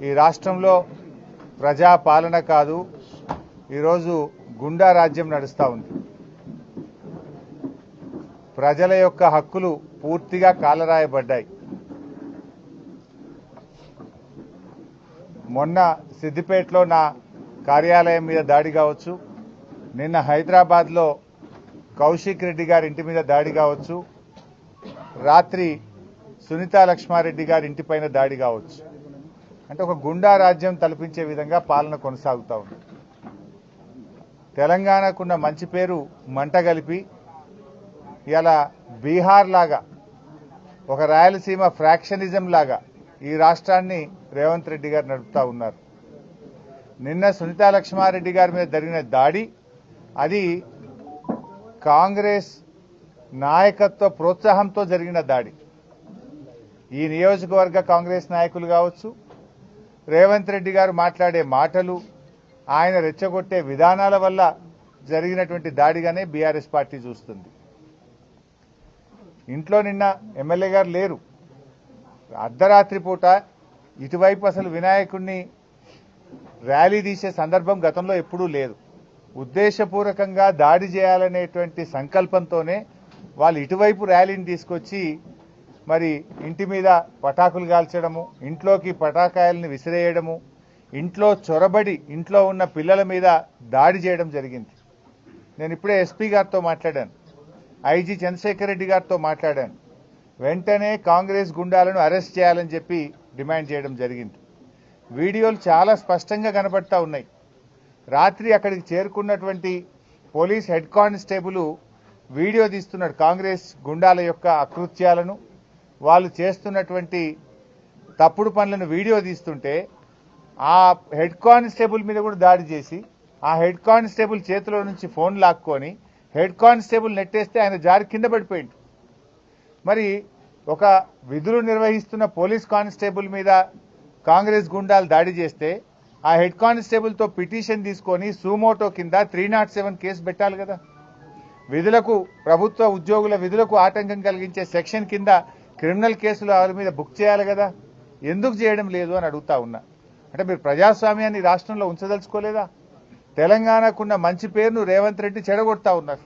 ఈ రాష్ట్రంలో ప్రజా పాలన కాదు, ఈరోజు గుండా రాజ్యం నడుస్తూ ఉంది. ప్రజల యొక్క హక్కులు పూర్తిగా కాలరాయబడ్డాయి. మొన్న సిద్దిపేటలో నా కార్యాలయం మీద దాడి కావచ్చు, నిన్న హైదరాబాద్లో కౌశిక్ రెడ్డి గారి ఇంటి మీద దాడి కావచ్చు, రాత్రి సునీతా లక్ష్మారెడ్డి గారి ఇంటిపైన దాడి కావచ్చు. అంటే ఒక గుండా రాజ్యం తలపించే విధంగా పాలన కొనసాగుతూ ఉంది. తెలంగాణకున్న మంచి పేరు మంట కలిపి ఇలా బీహార్ లాగా, ఒక రాయలసీమ ఫ్రాక్షనిజం లాగా ఈ రాష్ట్రాన్ని రేవంత్ రెడ్డి గారు నడుపుతూ ఉన్నారు. నిన్న సునీతా లక్ష్మారెడ్డి గారి మీద జరిగిన దాడి అది కాంగ్రెస్ నాయకత్వ ప్రోత్సాహంతో జరిగిన దాడి. ఈ నియోజకవర్గ కాంగ్రెస్ నాయకులు కావచ్చు, రేవంత్ రెడ్డి గారు మాట్లాడే మాటలు, ఆయన రెచ్చగొట్టే విధానాల వల్ల జరిగినటువంటి దాడిగానే బీఆర్ఎస్ పార్టీ చూస్తుంది. ఇంట్లో నిన్న ఎమ్మెల్యే గారు లేరు. అర్ధరాత్రి పూట ఇటువైపు అసలు వినాయకుడిని ర్యాలీ తీసే సందర్భం గతంలో ఎప్పుడూ లేదు. ఉద్దేశపూర్వకంగా దాడి చేయాలనేటువంటి సంకల్పంతోనే వాళ్ళు ఇటువైపు ర్యాలీని తీసుకొచ్చి మరి ఇంటి మీద పటాకులు కాల్చడము, ఇంట్లోకి పటాకాయల్ని విసిరేయడము, ఇంట్లో చొరబడి ఇంట్లో ఉన్న పిల్లల మీద దాడి చేయడం జరిగింది. నేను ఇప్పుడే ఎస్పీ గారితో మాట్లాడాను, ఐజీ చంద్రశేఖర్ రెడ్డి గారితో మాట్లాడాను. వెంటనే కాంగ్రెస్ గుండాలను అరెస్ట్ చేయాలని చెప్పి డిమాండ్ చేయడం జరిగింది. వీడియోలు చాలా స్పష్టంగా కనబడతా ఉన్నాయి. రాత్రి అక్కడికి చేరుకున్నటువంటి పోలీస్ హెడ్ కానిస్టేబుల్ వీడియో తీస్తున్నాడు కాంగ్రెస్ గుండాల యొక్క అకృత్యాలను, వాళ్ళు చేస్తున్నటువంటి తప్పుడు పనులను వీడియో తీస్తుంటే ఆ హెడ్ కానిస్టేబుల్ మీద కూడా దాడి చేసి ఆ హెడ్ కానిస్టేబుల్ చేతిలో నుంచి ఫోన్ లాక్కొని హెడ్ కానిస్టేబుల్ నెట్టేస్తే ఆయన జారి కింద పడిపోయింది. మరి ఒక విధులు నిర్వహిస్తున్న పోలీస్ కానిస్టేబుల్ మీద కాంగ్రెస్ గుండాలు దాడి చేస్తే ఆ హెడ్ కానిస్టేబుల్తో పిటిషన్ తీసుకొని సూమోటో కింద 307 కేసు పెట్టాలి కదా. విధులకు, ప్రభుత్వ ఉద్యోగుల విధులకు ఆటంకం కలిగించే సెక్షన్ కింద క్రిమినల్ కేసులు వారి మీద బుక్ చేయాలి కదా. ఎందుకు చేయడం లేదు అని అడుగుతా ఉన్నా. అంటే మీరు ప్రజాస్వామ్యాన్ని రాష్ట్రంలో ఉంచదలుచుకోలేదా? తెలంగాణకున్న మంచి పేరును రేవంత్ రెడ్డి చెడగొడతా ఉన్నారు.